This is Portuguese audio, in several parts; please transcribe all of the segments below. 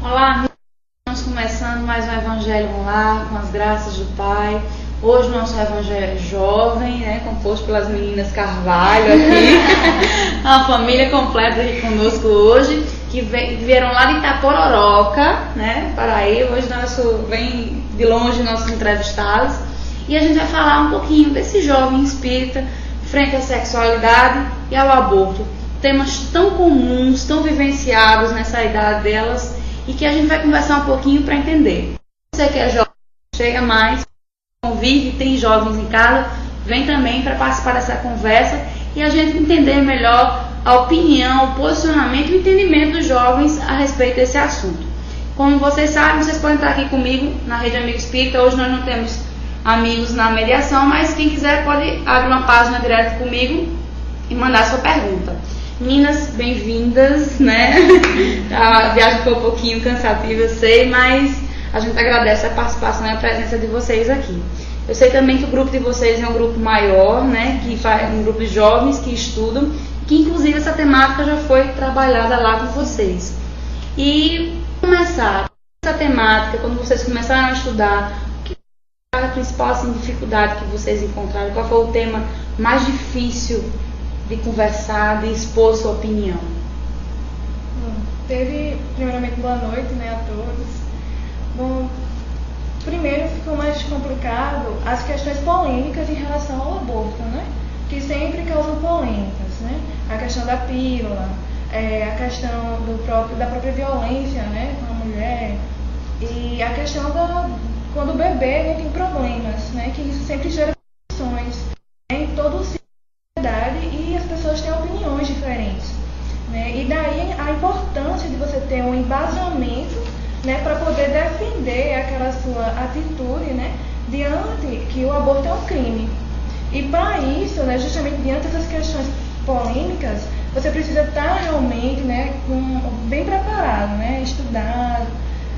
Olá, estamos começando mais um Evangelho no Lar, com as graças do Pai. Hoje o nosso Evangelho é jovem, né, composto pelas meninas Carvalho aqui, a família completa aqui conosco hoje, que vieram lá de Itapororoca, né, Paraíba. Hoje vem de longe nossos entrevistados e a gente vai falar um pouquinho desse jovem espírita frente à sexualidade e ao aborto. Temas tão comuns, tão vivenciados nessa idade delas e que a gente vai conversar um pouquinho para entender. Você que é jovem, chega mais, convive, tem jovens em casa, vem também para participar dessa conversa e a gente entender melhor a opinião, o posicionamento e o entendimento dos jovens a respeito desse assunto. Como vocês sabem, vocês podem estar aqui comigo na Rede Amigo Espírita. Hoje nós não temos amigos na mediação, mas quem quiser pode abrir uma página direto comigo e mandar sua pergunta. Meninas, bem-vindas, né? A viagem foi um pouquinho cansativa, eu sei, mas a gente agradece a participação e a presença de vocês aqui. Eu sei também que o grupo de vocês é um grupo maior, né? Que faz um grupo de jovens que estudam, que inclusive essa temática já foi trabalhada lá com vocês. E começar essa temática, quando vocês começaram a estudar, qual foi a principal dificuldade que vocês encontraram? Qual foi o tema mais difícil de conversar, de expor sua opinião? Primeiramente, boa noite, né, a todos. Bom, primeiro ficou mais complicado as questões polêmicas em relação ao aborto, né, que sempre causam polêmicas, né, a questão da pílula, a questão da própria violência, né, com a mulher, e a questão quando o bebê não tem problemas, né, que isso sempre gera discussões, né, em todo o e as pessoas têm opiniões diferentes, né? E daí a importância de você ter um embasamento, né, para poder defender aquela sua atitude, né, diante que o aborto é um crime. E para isso, né, justamente diante dessas questões polêmicas, você precisa estar realmente, né, bem preparado, né, estudado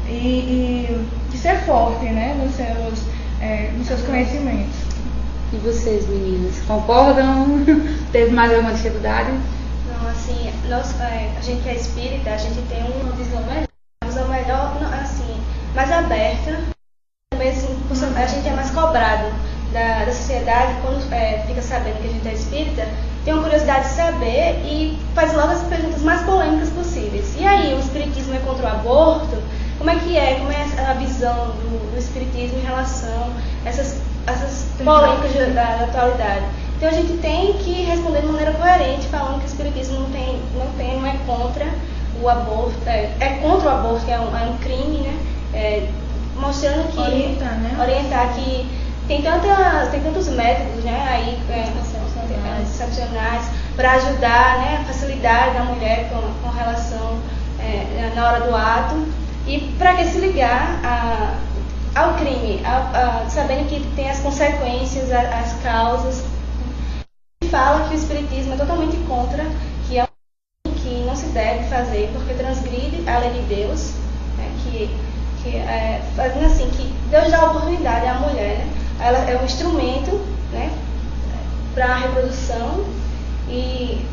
e ser forte, né, nos seus conhecimentos. E vocês, meninas, concordam? Teve mais alguma dificuldade? Não, assim, a gente que é espírita, a gente tem uma visão melhor, assim, mais aberta. Também, assim, a gente é mais cobrado da sociedade quando fica sabendo que a gente é espírita, tem uma curiosidade de saber e faz logo as perguntas mais polêmicas possíveis. E aí, o espiritismo é contra o aborto? Como é a visão do espiritismo em relação a essas polêmicas da atualidade? Então a gente tem que responder de maneira coerente, falando que o espiritismo não é contra o aborto, é contra o aborto, que é um crime, né? Mostrando que orientar que tem tantos métodos, né, aí excepcionais para ajudar, né, a facilidade da mulher com relação na hora do ato. E para que se ligar ao crime, sabendo que tem as consequências, as causas, e fala que o espiritismo é totalmente contra, que é um crime que não se deve fazer porque transgride a lei de Deus, né, fazendo assim, que Deus dá a oportunidade à mulher, né, ela é um instrumento, né, para a reprodução e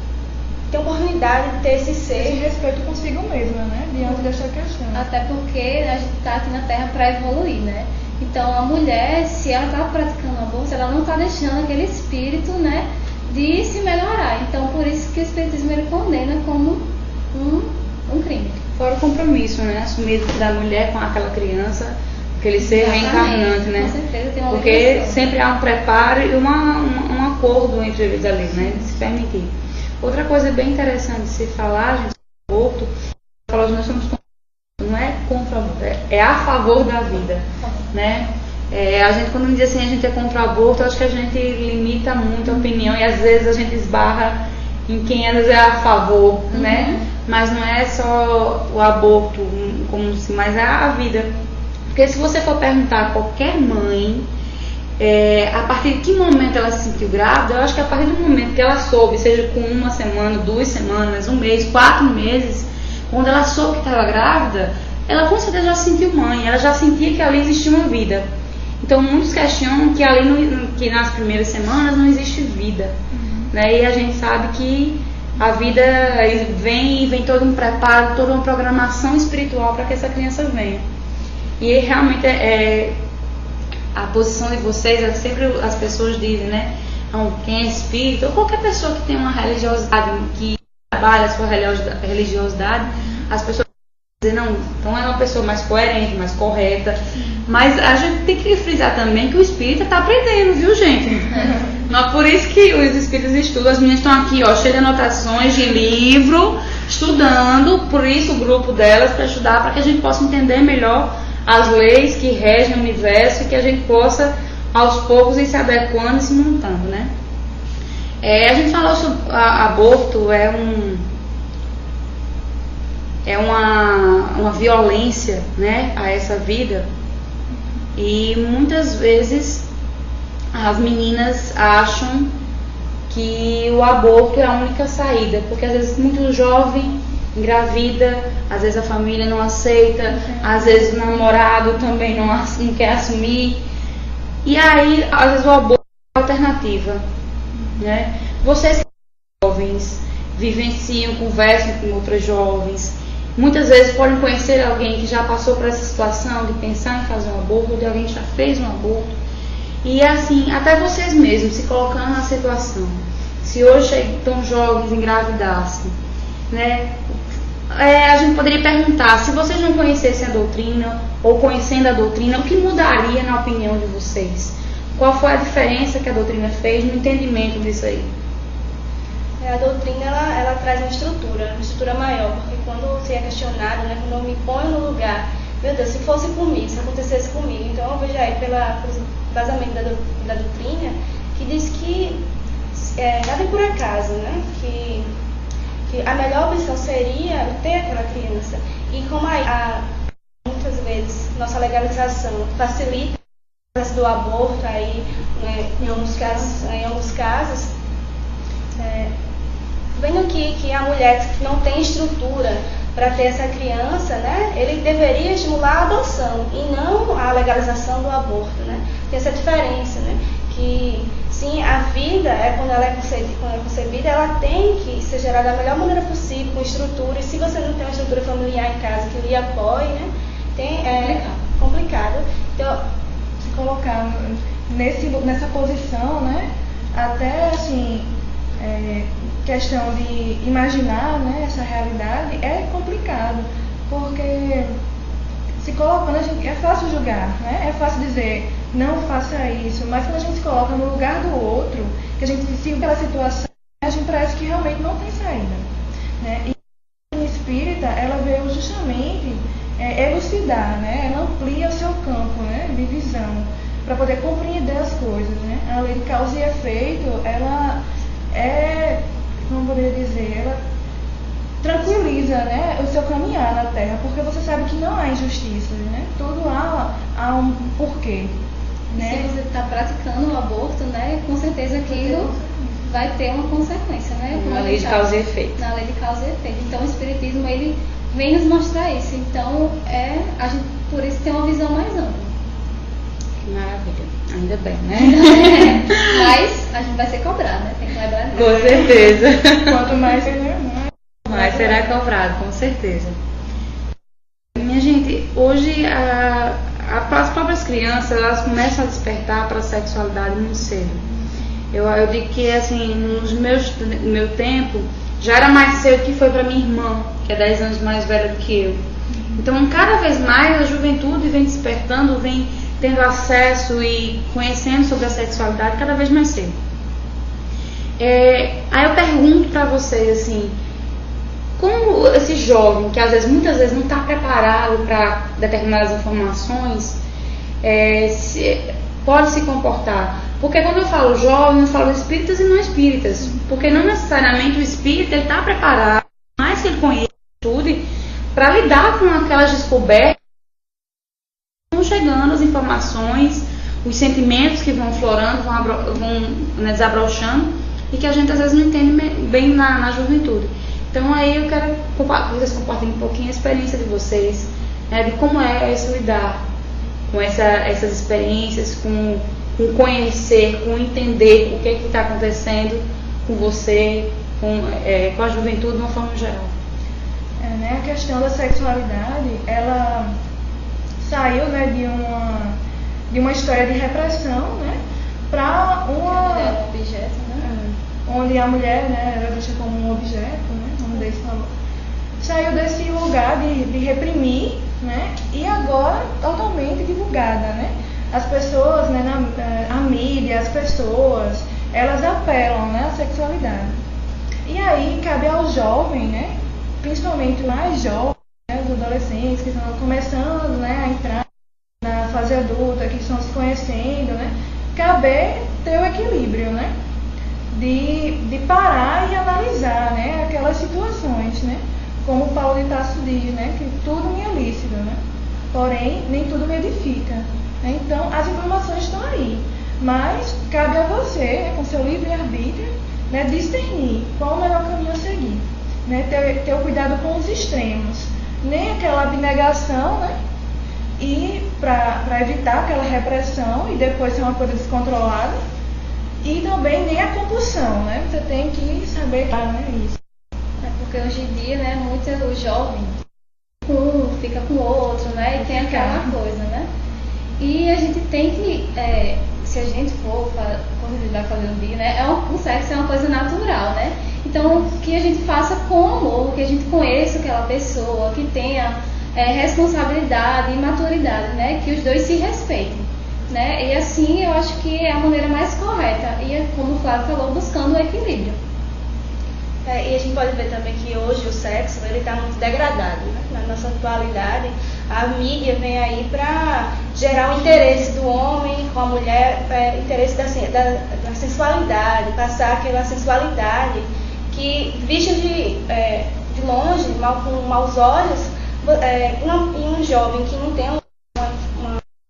tem a oportunidade de ter esse ser. Esse respeito consigo mesma, né? Diante dessa questão. Até porque a gente está aqui na Terra para evoluir, né? Então a mulher, se ela está praticando aborto, ela não está deixando aquele espírito, né, de se melhorar. Então por isso que o espiritismo ele condena como um crime. Fora o compromisso, né, assumido da mulher com aquela criança, aquele ser reencarnante, né? Com certeza tem uma porque obrigação. sempre há um preparo e um acordo entre eles ali, né, de se permitir. Outra coisa bem interessante de se falar, gente, sobre o aborto, nós somos não é contra o aborto, é a favor da vida, né? A gente, quando diz assim, a gente é contra o aborto, eu acho que a gente limita muito a opinião e às vezes a gente esbarra em quem às vezes é a favor, né? Mas não é só o aborto, mas é a vida. Porque se você for perguntar a qualquer mãe, a partir de que momento ela se sentiu grávida, eu acho que a partir do momento que ela soube, seja com 1 semana, 2 semanas, 1 mês, 4 meses, quando ela soube que estava grávida, ela com certeza já se sentiu mãe, ela já sentia que ali existia uma vida. Então muitos questionam que ali que nas primeiras semanas não existe vida, né? E a gente sabe que a vida vem todo um preparo, toda uma programação espiritual para que essa criança venha. E realmente a posição de vocês, sempre as pessoas dizem, né? Quem é espírita, ou qualquer pessoa que tem uma religiosidade, que trabalha a sua religiosidade, as pessoas dizem, não, então é uma pessoa mais coerente, mais correta. Mas a gente tem que frisar também que o espírita está aprendendo, viu, gente? Não é por isso que os espíritas estudam, as meninas estão aqui, ó, cheias de anotações de livro, estudando, por isso o grupo delas, para estudar, para que a gente possa entender melhor as leis que regem o universo e que a gente possa, aos poucos, ir se adequando e se montando, né? A gente falou sobre aborto, é uma violência, né, a essa vida, e muitas vezes as meninas acham que o aborto é a única saída, porque às vezes muito jovem engravida, às vezes a família não aceita, às vezes o namorado também não quer assumir, e aí às vezes o aborto é a alternativa, né? Vocês jovens vivenciam, conversam com outras jovens, muitas vezes podem conhecer alguém que já passou por essa situação de pensar em fazer um aborto, ou de alguém que já fez um aborto. E assim, até vocês mesmos se colocando na situação, se hoje tão jovens engravidassem, né? A gente poderia perguntar, se vocês não conhecessem a doutrina, ou conhecendo a doutrina, o que mudaria na opinião de vocês? Qual foi a diferença que a doutrina fez no entendimento disso aí? A doutrina, ela traz uma estrutura maior, porque quando você é questionado, né, quando eu me ponho no lugar, meu Deus, se fosse comigo, se acontecesse comigo, então eu vejo aí pelo vazamento da doutrina, que diz que nada é por acaso, né, que a melhor opção seria ter aquela criança. E como muitas vezes nossa legalização facilita o processo do aborto, aí, né, em alguns casos vendo que a mulher que não tem estrutura para ter essa criança, né, ele deveria estimular a adoção e não a legalização do aborto, né? Tem essa diferença, né? Que sim, a vida quando ela é concebida, ela tem que ser gerada da melhor maneira possível, com estrutura. E se você não tem uma estrutura familiar em casa que lhe apoie, né, é complicado. Então, se colocar nessa posição, né, até assim, questão de imaginar, né, essa realidade é complicado, porque se colocando, é fácil julgar, né? É fácil dizer, não faça isso, mas quando a gente se coloca no lugar do outro, que a gente se pela situação, a gente parece que realmente não tem saída, né? E a espírita, ela veio justamente elucidar, né? Ela amplia o seu campo, né, de visão, para poder compreender as coisas, né? A lei de causa e efeito, ela como poderia dizer, ela tranquiliza, né, o seu caminhar na Terra, porque você sabe que não há injustiça, né? Tudo há um porquê, né? Se você está praticando o aborto, né, com certeza aquilo vai ter uma consequência, né? Na lei de causa e efeito. Na lei de causa e efeito. Então o Espiritismo, ele vem nos mostrar isso. Então a gente por isso tem uma visão mais ampla. Que maravilha. Ainda bem, né? Mas a gente vai ser cobrado, né? Tem que lembrar disso. Com certeza. Quanto mais mais será cobrado, com certeza. Minha gente, hoje as próprias crianças, elas começam a despertar para a sexualidade muito cedo. Eu digo que assim, no meu tempo, já era mais cedo que foi para minha irmã, que é 10 anos mais velha do que eu. Então, cada vez mais a juventude vem despertando, vem tendo acesso e conhecendo sobre a sexualidade cada vez mais cedo. Aí eu pergunto para vocês assim, como esse jovem, que muitas vezes não está preparado para determinadas informações, pode se comportar? Porque quando eu falo jovem, eu falo espíritas e não espíritas, porque não necessariamente o espírita está preparado, mais que ele conheça tudo, para lidar com aquelas descobertas. Vão chegando as informações, os sentimentos que vão florando, vão desabrochando, e que a gente às vezes não entende bem na juventude. Então aí eu quero que vocês compartilhem um pouquinho a experiência de vocês, né, de como é esse lidar com essas experiências, com conhecer, com entender o que está acontecendo com você, com a juventude de uma forma geral? A questão da sexualidade, ela saiu, né, de uma história de repressão, né, para uma... A mulher é um objeto, né? Onde a mulher, né, era vista como um objeto, né, como Deus falou. Saiu desse lugar de reprimir, né, e agora totalmente divulgada, né. As pessoas, né, a mídia, as pessoas, elas apelam, né, à sexualidade. E aí cabe ao jovem, né, principalmente mais jovens, né, os adolescentes que estão começando, né, a entrar na fase adulta, que estão se conhecendo, né, caber ter o equilíbrio, né, de parar e analisar, né, aquelas situações, né, como Paulo de Tarso diz, né, que tudo me é lícito, né, porém nem tudo me edifica, né, então as informações estão aí, mas cabe a você, né, com seu livre-arbítrio, né, discernir qual o melhor caminho a seguir, né, ter o cuidado com os extremos, nem aquela abnegação, né, e para evitar aquela repressão e depois ser uma coisa descontrolada, e também nem a compulsão, né, você tem que saber, né, isso. Porque hoje em dia, né, muito o jovem fica com o outro, né, e tem aquela coisa, né, e a gente tem que, se a gente for lidar com a dia, né, o sexo é uma coisa natural, né, então que a gente faça com amor, que a gente conheça aquela pessoa, que tenha responsabilidade e maturidade, né, que os dois se respeitem, né, e assim eu acho que é a maneira mais correta, e como o Flávio falou, buscando o equilíbrio. E a gente pode ver também que hoje o sexo está muito degradado, né? Na nossa atualidade, a mídia vem aí para gerar o interesse do homem com a mulher, interesse da sensualidade, passar aquela sensualidade que, vista de longe, com maus olhos, em um jovem que não tem uma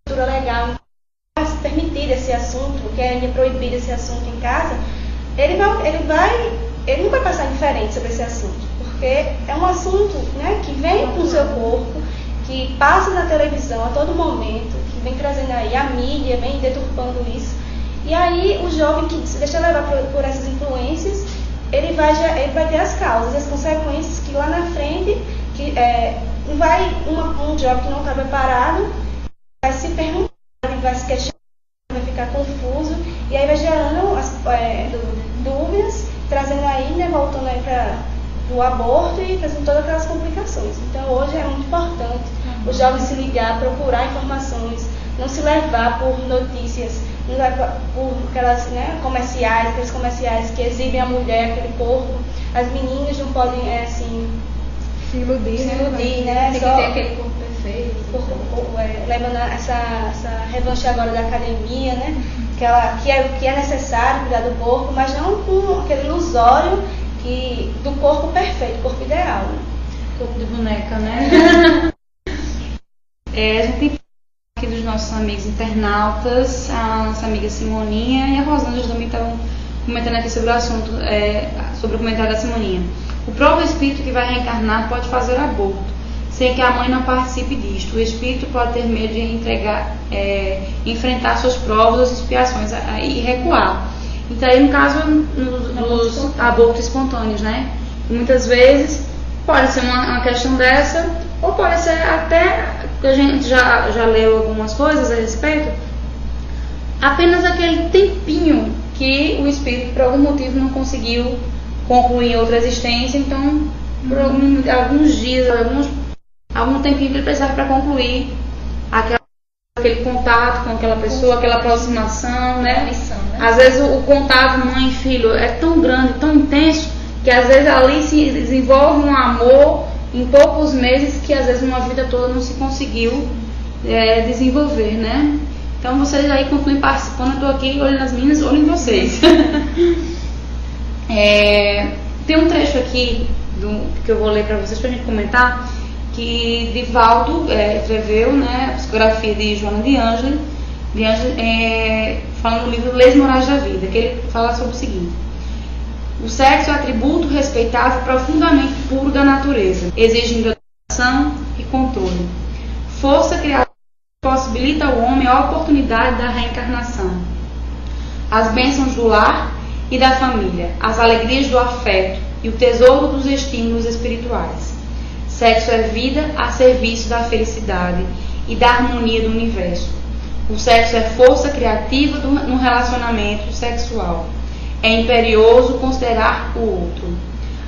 cultura legal, não vai permitir esse assunto, que é proibido esse assunto em casa, ele não vai passar indiferente sobre esse assunto, porque é um assunto, né, que vem com o seu corpo, que passa na televisão a todo momento, que vem trazendo aí a mídia, vem deturpando isso. E aí o jovem que se deixa levar por essas influências, ele vai ter as causas, as consequências que lá na frente, um jovem que não está preparado, vai se perguntar, ele vai se questionar, vai ficar confuso, e aí vai gerando dúvidas, trazendo aí, né, voltando aí para o aborto e trazendo todas aquelas complicações. Então hoje é muito importante o jovem se ligar, procurar informações, não se levar por notícias, não levar por aquelas, né, aqueles comerciais que exibem a mulher, aquele corpo. As meninas não podem se iludir, né? Tem que ter aquele corpo perfeito. Levando essa revanche agora da academia, né? Que é necessário cuidar do corpo, mas não com aquele ilusório do corpo perfeito, corpo ideal. Né? Corpo de boneca, né? A gente tem aqui dos nossos amigos internautas, a nossa amiga Simoninha e a Rosângela também estavam comentando aqui sobre o assunto, sobre o comentário da Simoninha. O próprio espírito que vai reencarnar pode fazer aborto, sem que a mãe não participe disto. O espírito pode ter medo de enfrentar suas provas, suas expiações e recuar. Então, aí no caso dos abortos espontâneos, né? Muitas vezes pode ser uma questão dessa, ou pode ser até, que a gente já leu algumas coisas a respeito, apenas aquele tempinho que o espírito, por algum motivo, não conseguiu concluir outra existência, então, por alguns dias, algum tempinho que ele precisava para concluir aquele contato com aquela pessoa, aquela aproximação, né? Missão, né? Às vezes o contato mãe e filho é tão grande, tão intenso, que às vezes ali se desenvolve um amor em poucos meses que às vezes uma vida toda não se conseguiu desenvolver, né? Então vocês aí continuem participando, eu estou aqui olho nas meninas, olho em vocês. Tem um trecho aqui que eu vou ler para vocês para a gente comentar, que Divaldo escreveu, né, a psicografia de Joana de Ângelo, falando no livro Leis Morais da Vida, que ele fala sobre o seguinte: o sexo é atributo respeitável profundamente puro da natureza, exigindo educação e controle. Força criadora possibilita ao homem a oportunidade da reencarnação. As bênçãos do lar e da família, as alegrias do afeto e o tesouro dos estímulos espirituais. Sexo é vida a serviço da felicidade e da harmonia do universo. O sexo é força criativa no relacionamento sexual. É imperioso considerar o outro.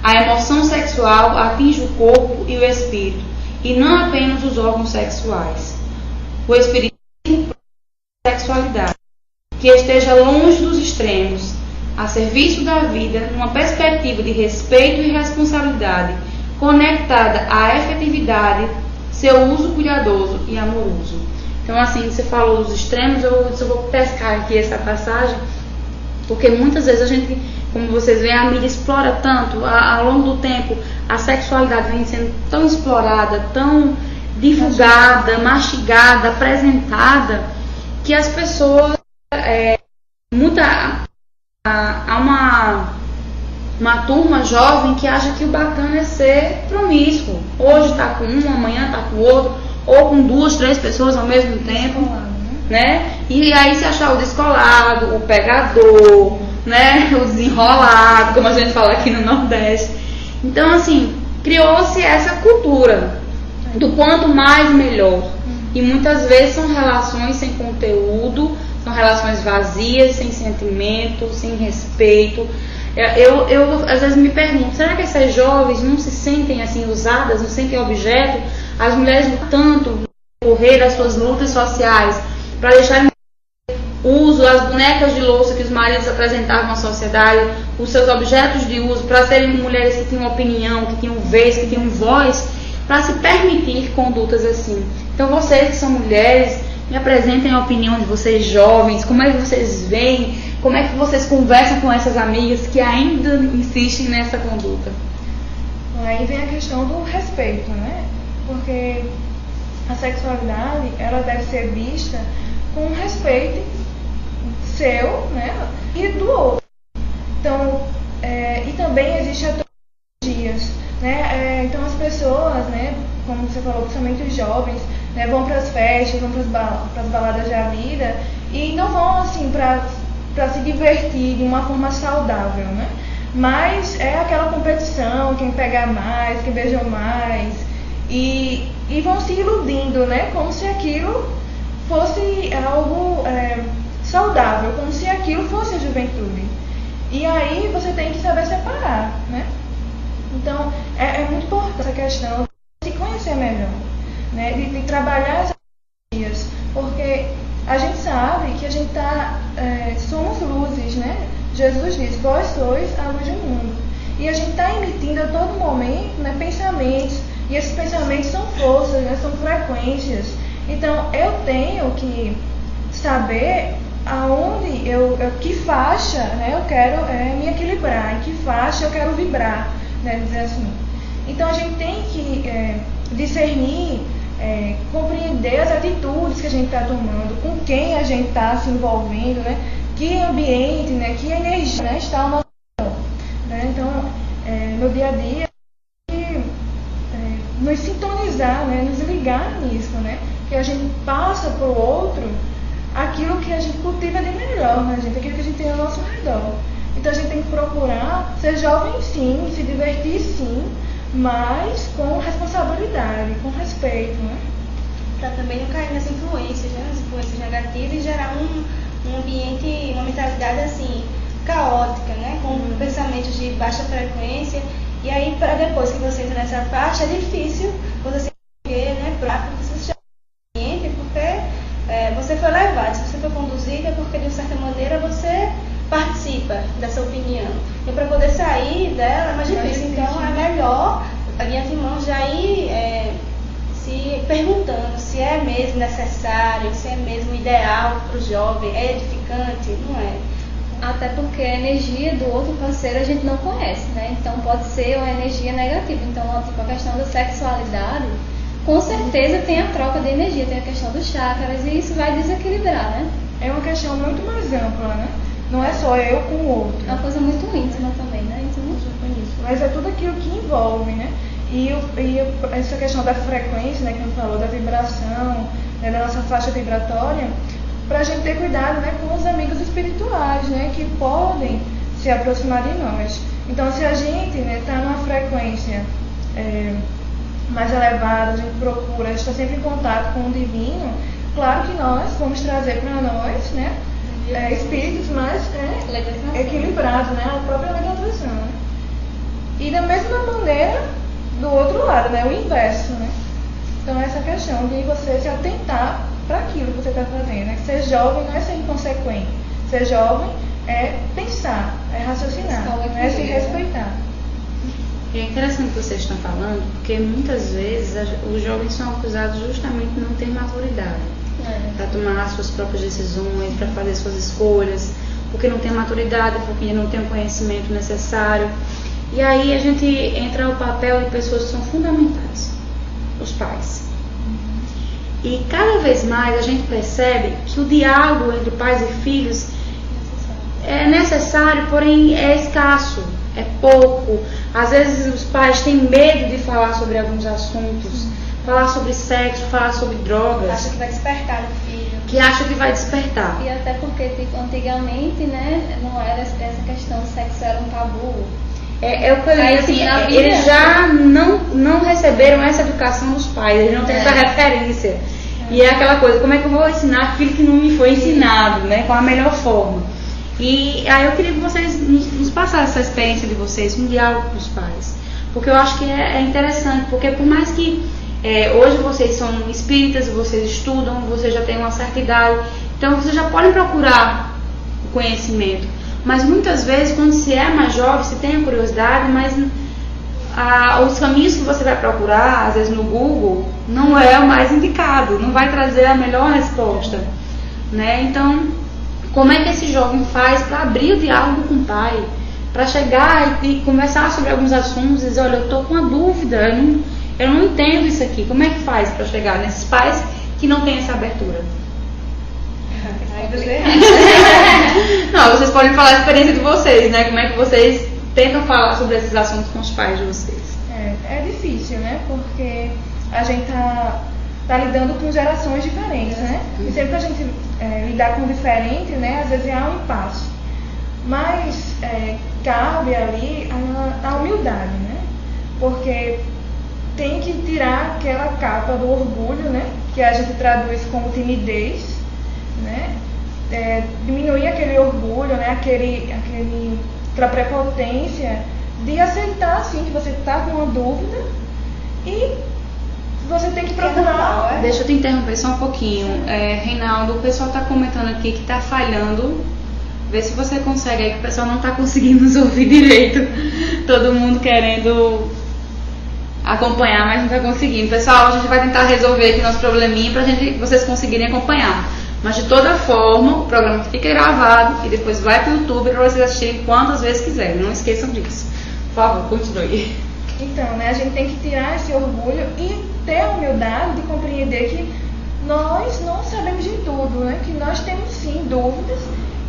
A emoção sexual atinge o corpo e o espírito, e não apenas os órgãos sexuais. O espiritismo promove a sexualidade, que esteja longe dos extremos, a serviço da vida, numa perspectiva de respeito e responsabilidade, conectada à efetividade, seu uso cuidadoso e amoroso. Então, assim, você falou dos extremos, eu vou pescar aqui essa passagem, porque muitas vezes a gente, como vocês veem, a mídia explora tanto, ao longo do tempo, a sexualidade vem sendo tão explorada, tão divulgada, mastigada, apresentada, que as pessoas, há uma turma jovem que acha que o bacana é ser promíscuo. Hoje está com um, amanhã está com o outro, ou com 2, 3 pessoas ao mesmo tempo, né? E aí se achar o descolado, o pegador, né? O desenrolado, como a gente fala aqui no Nordeste. Então, assim, criou-se essa cultura do quanto mais melhor. E muitas vezes são relações sem conteúdo, são relações vazias, sem sentimento, sem respeito. Eu às vezes me pergunto, será que essas jovens não se sentem assim usadas, não se sentem objeto? As mulheres tanto correr das suas lutas sociais para deixarem uso as bonecas de louça que os maridos apresentavam à sociedade, os seus objetos de uso, para serem mulheres que tinham opinião, que tinham vez, que tinham voz, para se permitir condutas assim. Então vocês que são mulheres, me apresentem a opinião de vocês jovens, como é que vocês veem, como é que vocês conversam com essas amigas que ainda insistem nessa conduta. Aí vem a questão do respeito, né? Porque a sexualidade, ela deve ser vista com respeito seu, né? E do outro. Então, e também existe a dias, né? Então as pessoas, né? Como você falou, principalmente os jovens, né? Vão para as festas, vão para as baladas da vida e não vão assim para se divertir de uma forma saudável, né? Mas é aquela competição, quem pega mais, quem beijou mais, e vão se iludindo, né? Como se aquilo fosse algo saudável, como se aquilo fosse a juventude. E aí você tem que saber separar, né? Então é muito importante essa questão de se conhecer melhor, né? De trabalhar essas dias, porque a gente sabe que a gente somos luzes, né? Jesus diz, vós sois a luz do mundo. E a gente está emitindo a todo momento, né, pensamentos, e esses pensamentos são forças, né, são frequências. Então eu tenho que saber aonde que faixa, né, eu quero me equilibrar, em que faixa eu quero vibrar, né, dizer assim. Então a gente tem que discernir, compreender as atitudes que a gente está tomando, com quem a gente está se envolvendo, né? Que ambiente, né? Que energia, né? Está ao nosso redor, né? Então, no dia a dia, nos sintonizar, né? Nos ligar nisso, né? Que a gente passa para o outro aquilo que a gente cultiva de melhor, né, gente? Aquilo que a gente tem ao nosso redor. Então a gente tem que procurar ser jovem sim, se divertir sim, mas com responsabilidade, com respeito, né? Para também não cair nas influências, né? Nas influências negativas e gerar um ambiente, uma mentalidade assim, caótica, né? Com pensamentos de baixa frequência. E aí, para depois que você entra nessa faixa, é difícil você se ver, né? Para você se ambiente, porque você foi levado, se você foi conduzido, é porque de uma certa maneira você participa dessa opinião. E para poder sair dela é mais difícil. Então é melhor, de antemão, já ir se perguntando se é mesmo necessário, se é mesmo ideal para o jovem, é edificante, não é? Até porque a energia do outro parceiro a gente não conhece, né? Então pode ser uma energia negativa. Então, tipo, a questão da sexualidade, com certeza tem a troca de energia, tem a questão dos chakras e isso vai desequilibrar, né? É uma questão muito mais ampla, né? Não é só eu com o outro. É uma coisa muito íntima também, né? Íntima isso. Mas é tudo aquilo que envolve, né? E essa questão da frequência, né, que a gente falou, da vibração, né, da nossa faixa vibratória, para a gente ter cuidado, né, com os amigos espirituais, né, que podem se aproximar de nós. Então, se a gente está numa frequência mais elevada, a gente procura estar sempre em contato com o divino, claro que nós vamos trazer para nós, né, espíritos mais equilibrados, né, a própria lei da atração. Né? E da mesma maneira, do outro lado, né, o inverso, né? Então, essa questão de você se atentar para aquilo que você está fazendo. Né? Ser jovem não é ser inconsequente. Ser jovem é pensar, é raciocinar, não é se respeitar. É interessante o que vocês estão falando, porque muitas vezes os jovens são acusados justamente de não ter maturidade para tomar as suas próprias decisões, para fazer suas escolhas, porque não tem maturidade, porque não tem o conhecimento necessário. E aí a gente entra no papel de pessoas que são fundamentais, os pais. E cada vez mais a gente percebe que o diálogo entre pais e filhos é necessário, porém é escasso, é pouco. Às vezes os pais têm medo de falar sobre alguns assuntos, falar sobre sexo, falar sobre drogas. Acha que vai despertar o filho. Que acha que vai despertar. E até porque tipo, antigamente, né, não era essa questão do sexo, era um tabu. Eu falei assim, eles já não receberam essa educação dos pais, eles não têm essa referência. E é aquela coisa, como é que eu vou ensinar filho que não me foi ensinado, né? Qual a melhor forma? E aí eu queria que vocês nos passassem essa experiência de vocês, um diálogo com os pais. Porque eu acho que é interessante, porque por mais que hoje vocês são espíritas, vocês estudam, vocês já têm uma certa idade, então vocês já podem procurar o conhecimento. Mas muitas vezes, quando se é mais jovem, se tem a curiosidade, mas os caminhos que você vai procurar, às vezes no Google, não é o mais indicado, não vai trazer a melhor resposta, né? Então, como é que esse jovem faz para abrir o diálogo com o pai, para chegar e conversar sobre alguns assuntos e dizer, olha, eu estou com uma dúvida, eu não entendo isso aqui. Como é que faz para chegar nesses pais que não têm essa abertura? Não, vocês podem falar a experiência de vocês, né? Como é que vocês tentam falar sobre esses assuntos com os pais de vocês? É difícil, né? Porque a gente tá lidando com gerações diferentes, né? E sempre que a gente lidar com diferente, né? Às vezes há um impasse. Mas cabe ali a humildade, né? Porque tem que tirar aquela capa do orgulho, né? Que a gente traduz como timidez, né? Diminuir aquele orgulho, né? Aquela prepotência de aceitar assim que você está com uma dúvida e você tem que procurar. Deixa eu te interromper só um pouquinho. Reinaldo, o pessoal está comentando aqui que está falhando. Vê se você consegue aí, que o pessoal não está conseguindo nos ouvir direito. Todo mundo querendo acompanhar, mas não está conseguindo. Pessoal, a gente vai tentar resolver aqui nosso probleminha para vocês conseguirem acompanhar. Mas de toda forma, o programa fica gravado e depois vai para o YouTube para vocês assistirem quantas vezes quiserem. Não esqueçam disso. Por favor, continue. Então, né, a gente tem que tirar esse orgulho e ter a humildade de compreender que nós não sabemos de tudo, né? Que nós temos sim dúvidas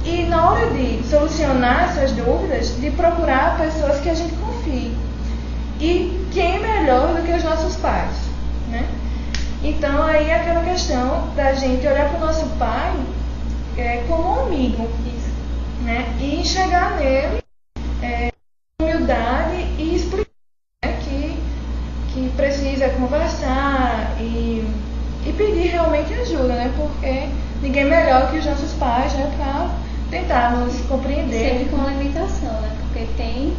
e na hora de solucionar essas dúvidas, de procurar pessoas que a gente confie. E quem é melhor do que os nossos pais, né? Então aí é aquela questão da gente olhar para o nosso pai como um amigo, né? E enxergar nele humildade e explicar, né? que precisa conversar e pedir realmente ajuda, né? Porque ninguém melhor que os nossos pais, né? Para tentar nos compreender. Sempre com limitação, né? Porque tem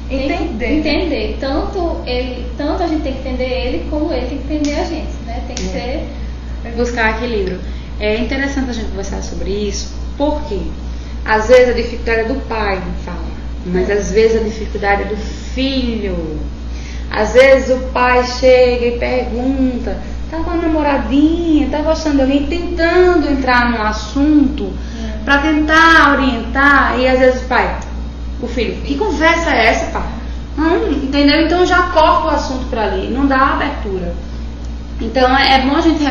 entender. Tanto a gente tem que entender ele, como ele tem que entender a gente, né? Tem que ser... Buscar equilíbrio. É interessante a gente conversar sobre isso, porque às vezes a dificuldade é do pai em falar, mas às vezes a dificuldade é do filho. Às vezes o pai chega e pergunta, tá com uma namoradinha, tá gostando de alguém, tentando entrar num assunto para tentar orientar, e às vezes o filho, que conversa é essa, pai? Entendeu? Então já corta o assunto para ali, não dá abertura. Então é bom a gente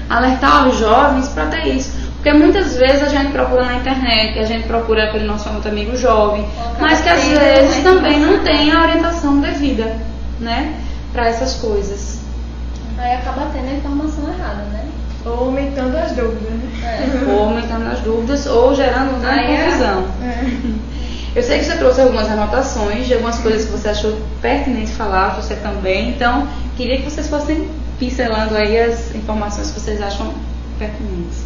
alertar os jovens para ter isso, porque muitas vezes a gente procura na internet, a gente procura pelo nosso outro amigo jovem, mas que às vezes também não tem a orientação devida, né, para essas coisas. Aí acaba tendo a informação errada, né? Ou aumentando as dúvidas, né? Ou aumentando as dúvidas, ou gerando confusão. Eu sei que você trouxe algumas anotações de algumas coisas que você achou pertinente falar, você também. Então, queria que vocês fossem pincelando aí as informações que vocês acham pertinentes.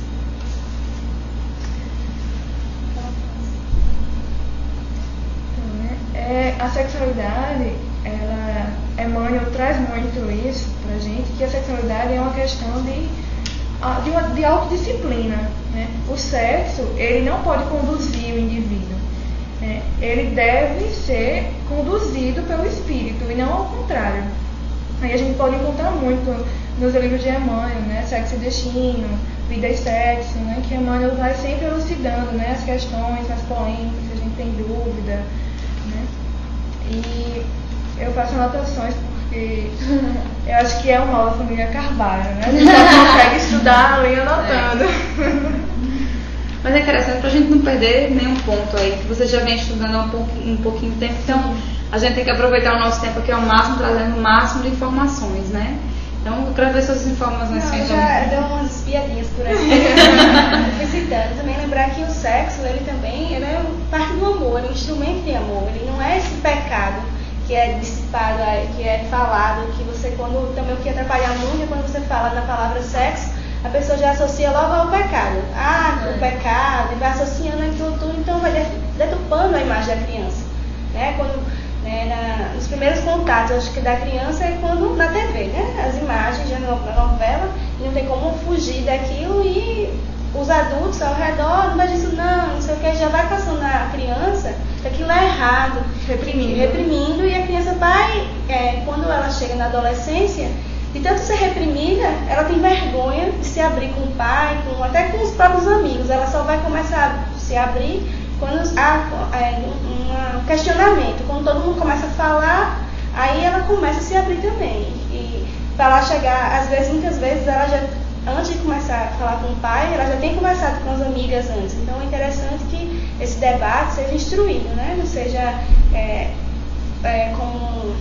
A sexualidade, Emmanuel traz muito isso pra gente, que a sexualidade é uma questão de autodisciplina, né? O sexo, ele não pode conduzir o indivíduo, né? Ele deve ser conduzido pelo espírito e não ao contrário. Aí a gente pode encontrar muito nos livros de Emmanuel, né? Sexo e Destino, Vida e Sexo, né? Que Emmanuel vai sempre elucidando, né? As questões, as polêmicas, a gente tem dúvida, né? E eu faço anotações porque eu acho que é o mal da família Carvalho, né? A gente só consegue estudar e anotando. Mas é interessante pra gente não perder nenhum ponto aí, que você já vem estudando há um pouquinho de tempo, então a gente tem que aproveitar o nosso tempo aqui ao máximo, trazendo o máximo de informações, né? Então eu quero ver suas informações. Não, já deu umas espiadinhas por aí. Fui citando. Também lembrar que o sexo, ele é parte do amor, é um instrumento de amor. Ele não é esse pecado que é dissipado, que é falado, que você, quando também o que atrapalha muito é quando você fala na palavra sexo, a pessoa já associa logo ao pecado. O pecado, e vai associando aquilo tudo, então vai deturpando a imagem da criança. Né? Nos primeiros contatos, acho que da criança é quando na TV, né? As imagens já na novela, e não tem como fugir daquilo, e os adultos ao redor, não vai dizer não sei o que, já vai passando na criança que aquilo é errado, reprimindo, e a criança vai, quando ela chega na adolescência, de tanto ser reprimida, ela tem vergonha de se abrir com o pai, até com os próprios amigos. Ela só vai começar a se abrir quando há um questionamento. Quando todo mundo começa a falar, aí ela começa a se abrir também. E para ela chegar, muitas vezes, ela já, antes de começar a falar com o pai, ela já tem conversado com as amigas antes. Então é interessante que esse debate seja instruído, né? Não seja como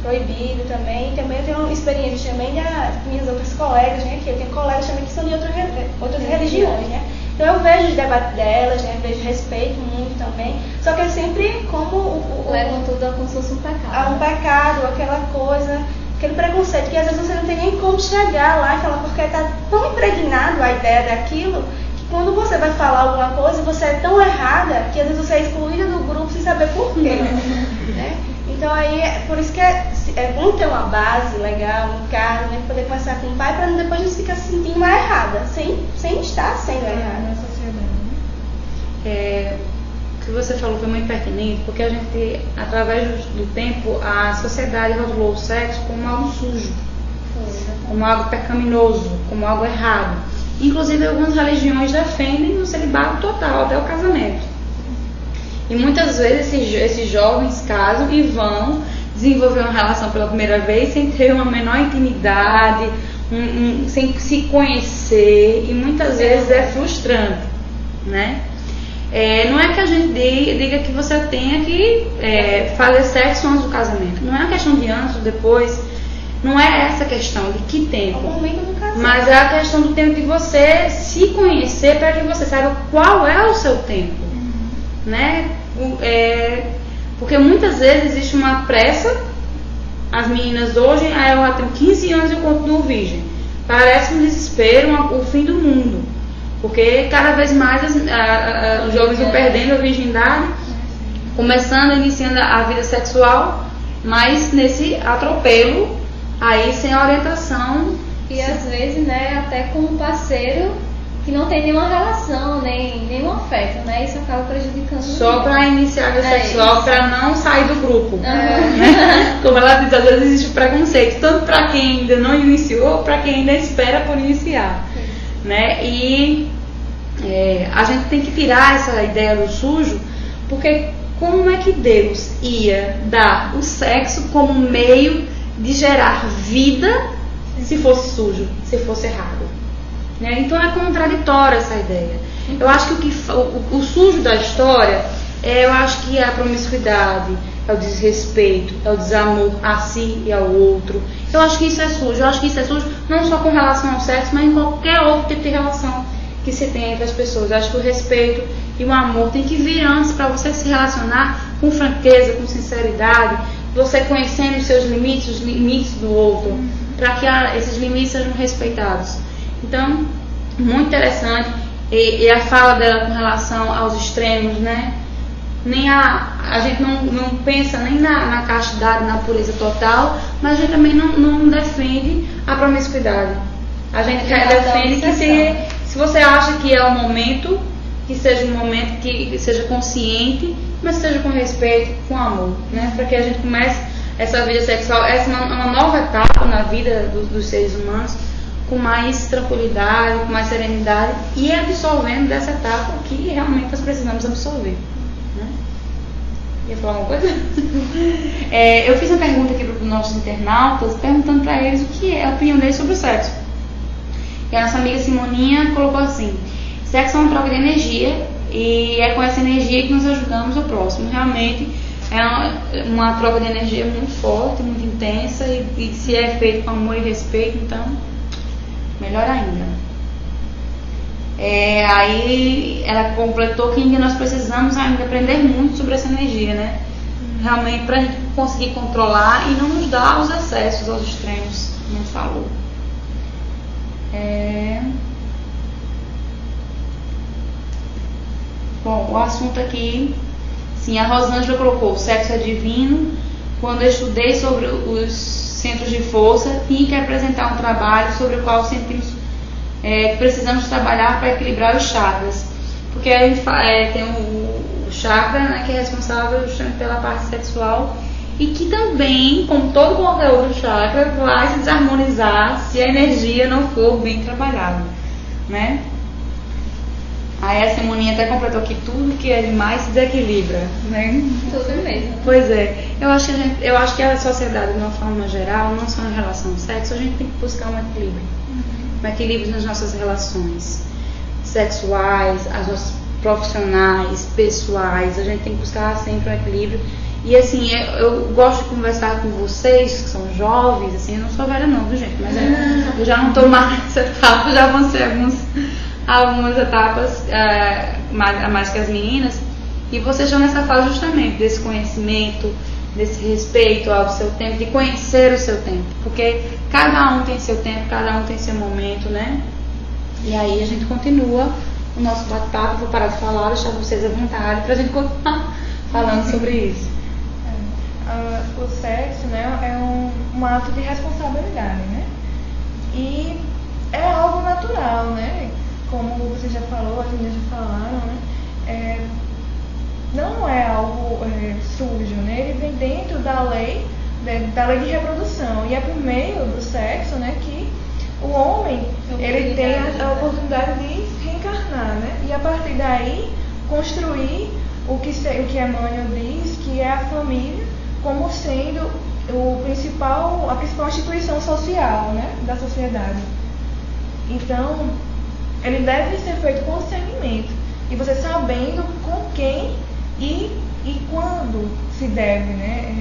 proibido também. Também eu tenho uma experiência também das minhas outras colegas, né? Que eu tenho colegas também que são de outras religiões, né? Então eu vejo os debates delas, né? Vejo respeito muito também. Só que é sempre como levam tudo como se fosse um pecado. Um pecado, aquela coisa, aquele preconceito que às vezes você não tem nem como chegar lá, porque está tão impregnado a ideia daquilo, que quando você vai falar alguma coisa, você é tão errada que às vezes você é excluída do grupo sem saber por quê. Né? Então aí, por isso que é bom ter uma base legal, um caso, né, poder conversar com o pai, para depois não ficar se sentindo mais errada, sem estar sendo errada. Na sociedade. O que você falou foi muito pertinente, porque a gente, através do tempo, a sociedade rotulou o sexo como algo sujo, como algo pecaminoso, como algo errado. Inclusive, algumas religiões defendem o celibato total até o casamento. E muitas vezes esses jovens casam e vão desenvolver uma relação pela primeira vez sem ter uma menor intimidade, sem se conhecer, e muitas vezes é frustrante, né? Não é que a gente diga que você tenha que fazer sexo antes do casamento. Não é uma questão de antes ou depois. Não é essa questão de que tempo. É o momento do casamento. Mas é a questão do tempo de você se conhecer, para que você saiba qual é o seu tempo. Né? Porque muitas vezes existe uma pressa. As meninas hoje, eu já tenho 15 anos e eu continuo virgem. Parece um desespero, o fim do mundo. Porque cada vez mais os jovens vão perdendo a virgindade, iniciando a vida sexual, mas nesse atropelo, aí sem orientação. E às vezes, né, até com um parceiro que não tem nenhuma relação, nenhum afeto, né? Isso acaba prejudicando. Só para iniciar a vida sexual, para não sair do grupo. Né? Como ela diz, às vezes existe preconceito, tanto para quem ainda não iniciou, para quem ainda espera por iniciar. Né? E a gente tem que tirar essa ideia do sujo, porque como é que Deus ia dar o sexo como meio de gerar vida se fosse sujo, se fosse errado? Né? Então é contraditória essa ideia. Eu acho que o sujo da história eu acho que é a promiscuidade, é o desrespeito, é o desamor a si e ao outro. Eu acho que isso é sujo. Eu acho que isso é sujo não só com relação ao sexo, mas em qualquer outro tipo de relação que que se tem entre as pessoas. Eu acho que o respeito e o amor tem que vir antes para você se relacionar com franqueza, com sinceridade, você conhecendo os seus limites, os limites do outro, para que esses limites sejam respeitados. Então, muito interessante. E a fala dela com relação aos extremos, né? Nem a gente não pensa nem na castidade, na pureza total, mas a gente também não defende a promiscuidade. A gente defende que se você acha que é o momento, que seja um momento que seja consciente, mas que seja com respeito, com amor, né? Para que a gente comece essa vida sexual, essa é uma nova etapa na vida dos seres humanos, com mais tranquilidade, com mais serenidade e absorvendo dessa etapa que realmente nós precisamos absorver, né? Ia falar alguma coisa? Eu fiz uma pergunta aqui para os nossos internautas, perguntando para eles o que é a opinião deles sobre o sexo. E a nossa amiga Simoninha colocou assim: sexo é uma troca de energia e é com essa energia que nós ajudamos o próximo. Realmente é uma troca de energia muito forte, muito intensa e se é feito com amor e respeito, então melhor ainda. Aí ela completou que ainda nós precisamos ainda aprender muito sobre essa energia, né? Realmente para a gente conseguir controlar e não nos dar aos excessos, aos extremos, como a gente falou. Bom, o assunto aqui, sim, a Rosângela colocou: o sexo é divino. Quando eu estudei sobre os centros de força, tinha que apresentar um trabalho sobre o qual sentimos que precisamos trabalhar para equilibrar os chakras, porque a gente tem o chakra, né, que é responsável justamente pela parte sexual e que também, como todo o conteúdo do chakra, vai se desarmonizar se a energia não for bem trabalhada, né? Aí a Simoninha até completou que tudo que é demais se desequilibra, né? Tudo mesmo. Pois é, eu acho que a sociedade, de uma forma geral, não só em relação ao sexo, a gente tem que buscar um equilíbrio. Um equilíbrio nas nossas relações sexuais, as nossas profissionais, pessoais, a gente tem que buscar sempre um equilíbrio. E assim, eu gosto de conversar com vocês, que são jovens, assim, eu não sou velha não, viu gente? Mas eu já não estou mais nessa etapa, já avancei algumas etapas a mais que as meninas, e vocês estão nessa fase justamente desse conhecimento, desse respeito ao seu tempo, de conhecer o seu tempo, porque cada um tem seu tempo, cada um tem seu momento, né? E aí a gente continua o nosso bate-papo. Vou parar de falar, deixar vocês à vontade pra gente continuar falando sobre isso. O sexo, né, é um ato de responsabilidade, né? E é algo natural, né? Como você já falou, as meninas já falaram, né? Não é algo sujo, né? Ele vem dentro da lei de reprodução, e é por meio do sexo, né, que o homem ele tem a oportunidade de reencarnar, né? E a partir daí construir o que Emmanuel diz que é a família como sendo a principal instituição social, né, da sociedade. Então, ele deve ser feito com discernimento, e você sabendo com quem e quando se deve, né,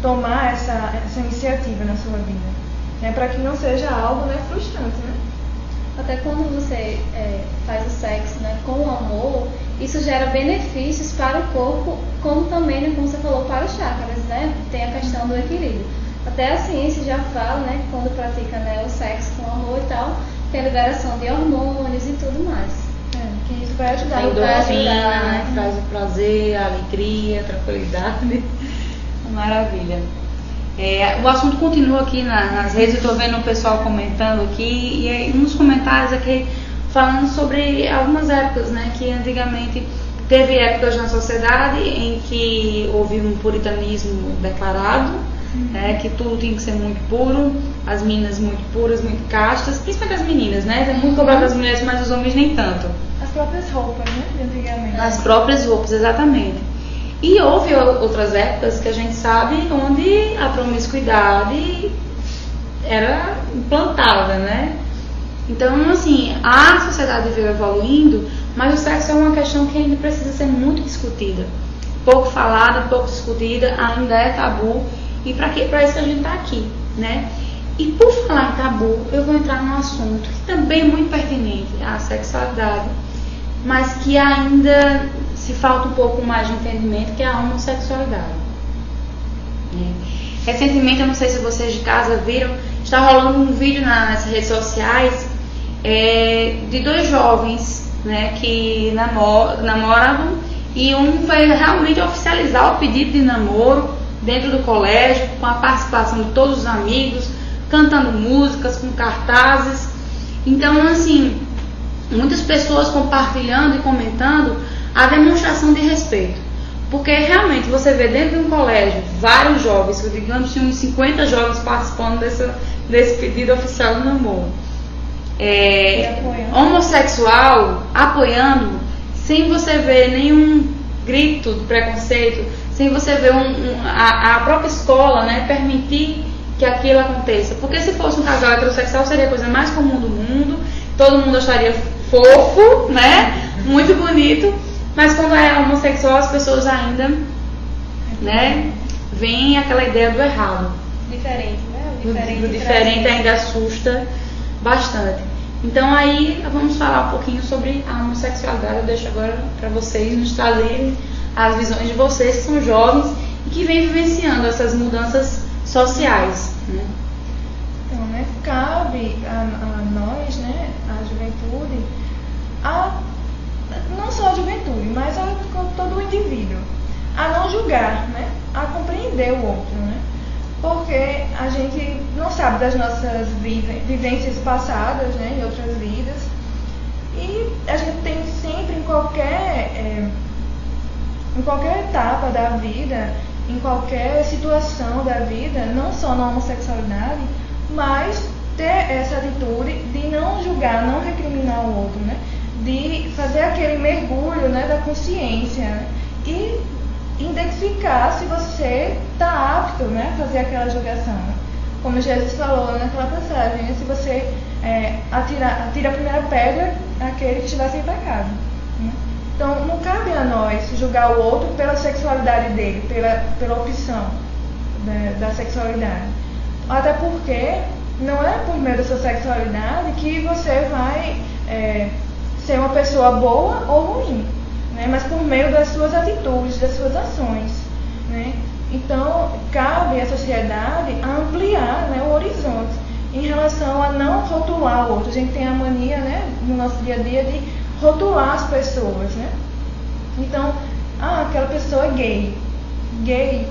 tomar essa iniciativa na sua vida, né, para que não seja algo, né, frustrante, né? Até quando você faz o sexo, né, com amor, isso gera benefícios para o corpo, como também, né, como você falou, para os chakras, né? Tem a questão do equilíbrio. Até a ciência já fala, né, que quando pratica, né, o sexo com amor e tal, tem a liberação de hormônios e tudo mais. Que isso vai ajudar. Tem endorfina, né, que traz o prazer, a alegria, a tranquilidade. Maravilha. O assunto continua aqui nas redes, eu estou vendo o pessoal comentando aqui, e aí, uns comentários aqui falando sobre algumas épocas, né, que antigamente teve épocas na sociedade em que houve um puritanismo declarado, que tudo tinha que ser muito puro, as meninas muito puras, muito castas, principalmente as meninas, né, é muito cobrado das mulheres, mas os homens nem tanto. As próprias roupas, né, de antigamente. As próprias roupas, exatamente. E houve outras épocas que a gente sabe onde a promiscuidade era implantada, né? Então, assim, a sociedade veio evoluindo, mas o sexo é uma questão que ainda precisa ser muito discutida. Pouco falada, pouco discutida, ainda é tabu. E para isso que a gente está aqui, né? E por falar em tabu, eu vou entrar num assunto que também é muito pertinente à sexualidade, mas que ainda se falta um pouco mais de entendimento, que é a homossexualidade. Recentemente, eu não sei se vocês de casa viram, está rolando um vídeo nas redes sociais de 2 jovens, né, que namoravam, e um foi realmente oficializar o pedido de namoro dentro do colégio, com a participação de todos os amigos, cantando músicas, com cartazes. Então, assim, muitas pessoas compartilhando e comentando a demonstração de respeito. Porque realmente você vê dentro de um colégio vários jovens, digamos que uns 50 jovens participando desse pedido oficial de namoro. Homossexual apoiando, sem você ver nenhum grito de preconceito, sem você ver a própria escola, né, permitir que aquilo aconteça. Porque se fosse um casal heterossexual seria a coisa mais comum do mundo, todo mundo acharia fofo, né, muito bonito, mas quando é homossexual as pessoas ainda, né, veem aquela ideia do errado. Diferente, né? O diferente ainda assusta bastante. Então aí vamos falar um pouquinho sobre a homossexualidade. Eu deixo agora para vocês nos trazerem as visões de vocês que são jovens e que vêm vivenciando essas mudanças sociais, né? Então, né, cabe a nós, né, a juventude, não só a juventude, mas a todo o indivíduo, a não julgar, né, a compreender o outro, né? Porque a gente não sabe das nossas vivências passadas, né, em outras vidas, e a gente tem sempre em qualquer etapa da vida, em qualquer situação da vida, não só na homossexualidade, mas ter essa atitude de não julgar, não recriminar o outro, né, de fazer aquele mergulho, né, da consciência, né, e identificar se você está apto, né, a fazer aquela julgação. Como Jesus falou naquela passagem, né, se você atira a primeira pedra àquele que estiver sem pecado. Né? Então, não cabe a nós julgar o outro pela sexualidade dele, pela opção da sexualidade. Até porque não é por meio da sua sexualidade que você vai ser uma pessoa boa ou ruim, né? Mas por meio das suas atitudes, das suas ações, né? Então, cabe à sociedade ampliar, né, o horizonte em relação a não rotular o outro. A gente tem a mania, né, no nosso dia a dia de rotular as pessoas, né? Então, aquela pessoa é gay. Gay,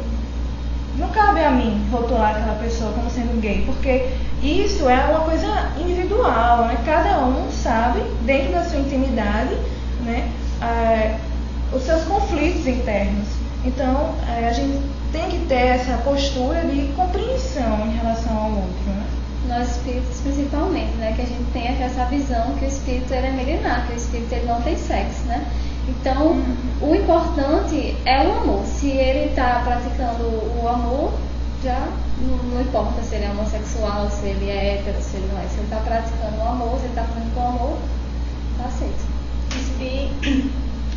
não cabe a mim rotular aquela pessoa como sendo gay, porque isso é uma coisa individual, né? Cada um sabe, dentro da sua intimidade, né, os seus conflitos internos. Então, a gente tem que ter essa postura de compreensão em relação ao outro, né? Nós espíritos principalmente, né, que a gente tem essa visão que o espírito ele é milenar, que o espírito ele não tem sexo, né? Então, o importante é o amor. Se ele está praticando o amor, já não importa se ele é homossexual, se ele é hétero, se ele não é. Se ele está praticando o amor, se ele está fazendo com o amor, está aceito. E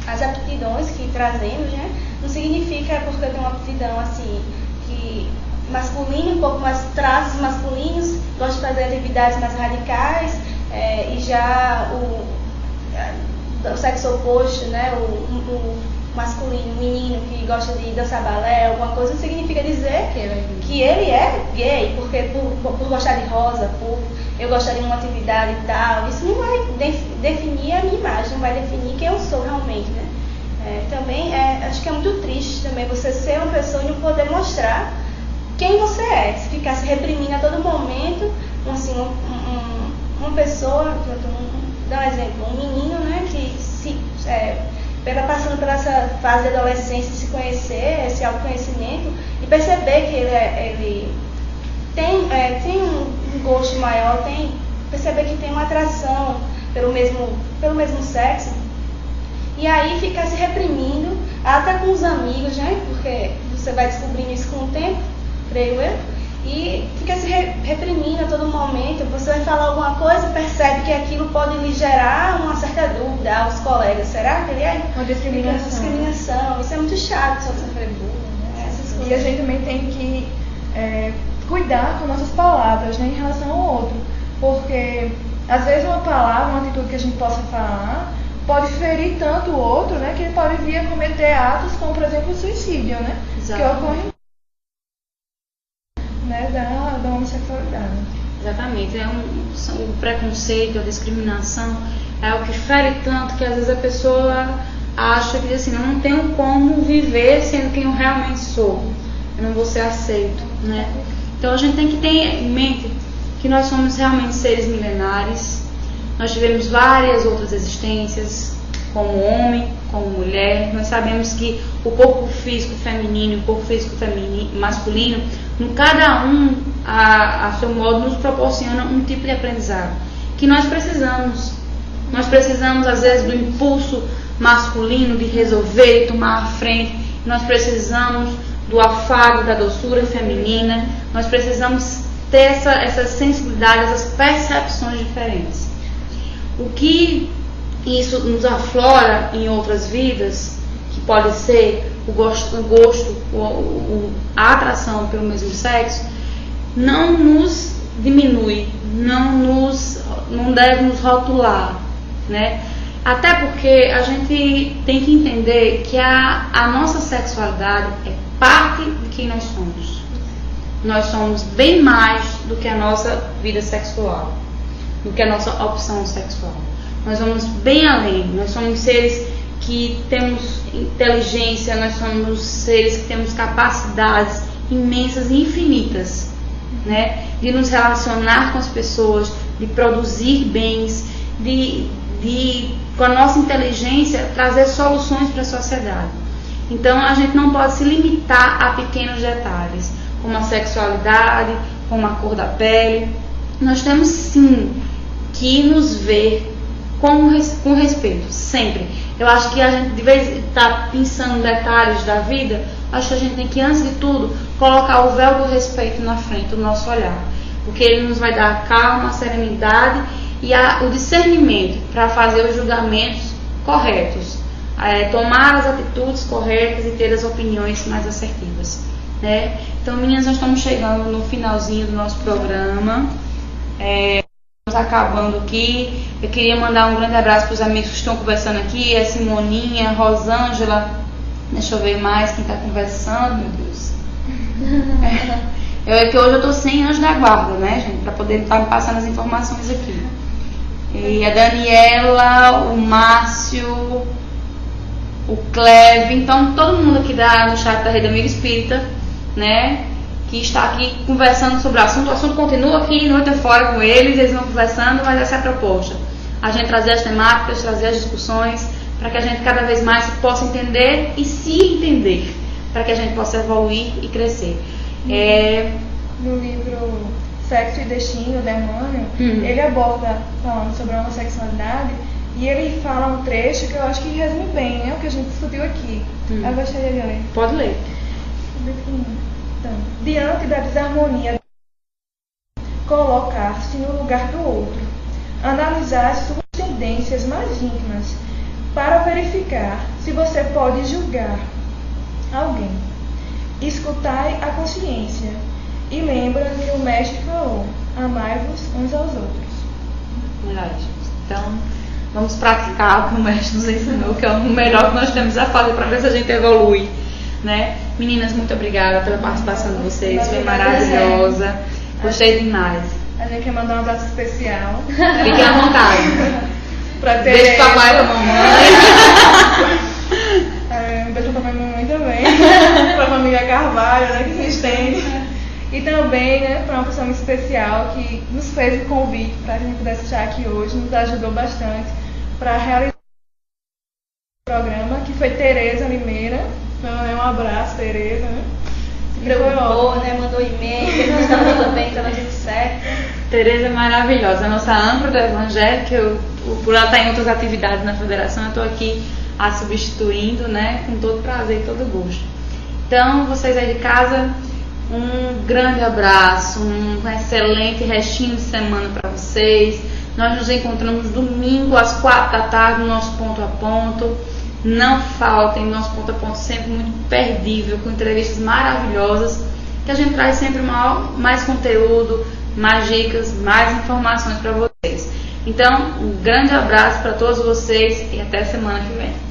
as aptidões que trazemos, né, não significa porque eu tenho uma aptidão assim, que masculino, um pouco mais traços masculinos, gosto de fazer atividades mais radicais, e já o sexo oposto, né, o masculino, o menino que gosta de dançar balé, alguma coisa, não significa dizer que ele é gay, porque por gostar de rosa, por eu gostar de uma atividade e tal, isso não vai definir a minha imagem, não vai definir quem eu sou realmente, né? Também acho que é muito triste também você ser uma pessoa e não poder mostrar quem você é, se ficar se reprimindo a todo momento, assim, uma pessoa, vou dar um exemplo, um menino, né, que passando por essa fase de adolescência, de se conhecer, esse autoconhecimento, e perceber que ele tem um gosto maior, perceber que tem uma atração pelo mesmo sexo, e aí ficar se reprimindo, até com os amigos, né, porque você vai descobrindo isso com o tempo, creio eu, e fica se reprimindo a todo momento. Você vai falar alguma coisa, percebe que aquilo pode lhe gerar uma certa dúvida aos colegas. Será que ele é? Uma discriminação. Isso é muito chato, só sofrer bullying, né? Essas coisas. E a gente também tem que cuidar com nossas palavras, né, em relação ao outro. Porque, às vezes, uma palavra, uma atitude que a gente possa falar, pode ferir tanto o outro, né, que ele pode vir a cometer atos como, por exemplo, o suicídio, né? Exato. Que ocorre, né, da homossexualidade. Exatamente. O preconceito, a discriminação é o que fere tanto que às vezes a pessoa acha que assim, eu não tenho como viver sendo quem eu realmente sou. Eu não vou ser aceito, né? Então a gente tem que ter em mente que nós somos realmente seres milenares. Nós tivemos várias outras existências, como homem, como mulher. Nós sabemos que o corpo físico feminino e o corpo físico masculino, cada um, a seu modo, nos proporciona um tipo de aprendizado que nós precisamos. Nós precisamos, às vezes, do impulso masculino de resolver e tomar a frente. Nós precisamos do afago, da doçura feminina. Nós precisamos ter essa sensibilidade, essas percepções diferentes. O que isso nos aflora em outras vidas, que pode ser o gosto, a atração pelo mesmo sexo, não nos diminui, não deve nos rotular, né? Até porque a gente tem que entender que a nossa sexualidade é parte de quem nós somos. Nós somos bem mais do que a nossa vida sexual, do que a nossa opção sexual. Nós vamos bem além. Nós somos seres que temos inteligência, nós somos seres que temos capacidades imensas e infinitas, né? De nos relacionar com as pessoas, de produzir bens, com a nossa inteligência trazer soluções para a sociedade. Então a gente não pode se limitar a pequenos detalhes, como a sexualidade, como a cor da pele. Nós temos sim que nos ver com respeito, sempre. Eu acho que a gente, de vez em estar pensando em detalhes da vida, acho que a gente tem que, antes de tudo, colocar o véu do respeito na frente do nosso olhar, porque ele nos vai dar calma, serenidade e o discernimento para fazer os julgamentos corretos, tomar as atitudes corretas e ter as opiniões mais assertivas, né? Então, meninas, nós estamos chegando no finalzinho do nosso programa. Estamos acabando aqui. Eu queria mandar um grande abraço para os amigos que estão conversando aqui, a Simoninha, a Rosângela, deixa eu ver mais quem está conversando, meu Deus. É que hoje eu estou sem anjo da guarda, né, gente, para poder estar me passando as informações aqui. E a Daniela, o Márcio, o Cleve, então todo mundo aqui no chat da Rede Amiga Espírita, né, que está aqui conversando sobre o assunto continua aqui noite fora com eles vão conversando, mas essa é a proposta. A gente trazer as temáticas, trazer as discussões, para que a gente cada vez mais possa entender e se entender, para que a gente possa evoluir e crescer. No livro Sexo e Destino, de Emmanuel, ele aborda falando sobre a homossexualidade e ele fala um trecho que eu acho que resume bem, né, o que a gente discutiu aqui. Eu gostaria de ler. Pode ler. Então, diante da desarmonia, colocar-se no lugar do outro, analisar as suas tendências mais íntimas, para verificar se você pode julgar alguém. Escutai a consciência e lembra que o Mestre falou: amai-vos uns aos outros. Verdade. Então, vamos praticar o que o Mestre nos ensinou, que é o melhor que nós temos a fazer para ver se a gente evolui, né? Meninas, muito obrigada pela participação de vocês, foi maravilhosa, gostei demais. A gente quer mandar um abraço especial. Fiquem à vontade. Beijo pra papai e pra mamãe. Um beijo pra mamãe também. Pra família Carvalho, né, que se estende. E também, né, para uma pessoa muito especial que nos fez o convite para que a gente pudesse estar aqui hoje, nos ajudou bastante para realizar o programa, que foi Tereza Limeira. Então, um abraço, Tereza, né? Preocupou, né? Mandou e-mail, nós estamos tudo bem, estava tudo certo. Tereza é maravilhosa, a nossa âncora do Evangelho, que por ela estar em outras atividades na Federação, eu estou aqui a substituindo, né? Com todo prazer e todo gosto. Então, vocês aí de casa, um grande abraço, um excelente restinho de semana para vocês. Nós nos encontramos domingo às 4 da tarde no nosso Ponto a Ponto. Não faltem, nosso Ponto a Ponto sempre muito perdível, com entrevistas maravilhosas. que a gente traz sempre mais conteúdo, mais dicas, mais informações para vocês. Então, um grande abraço para todos vocês e até semana que vem.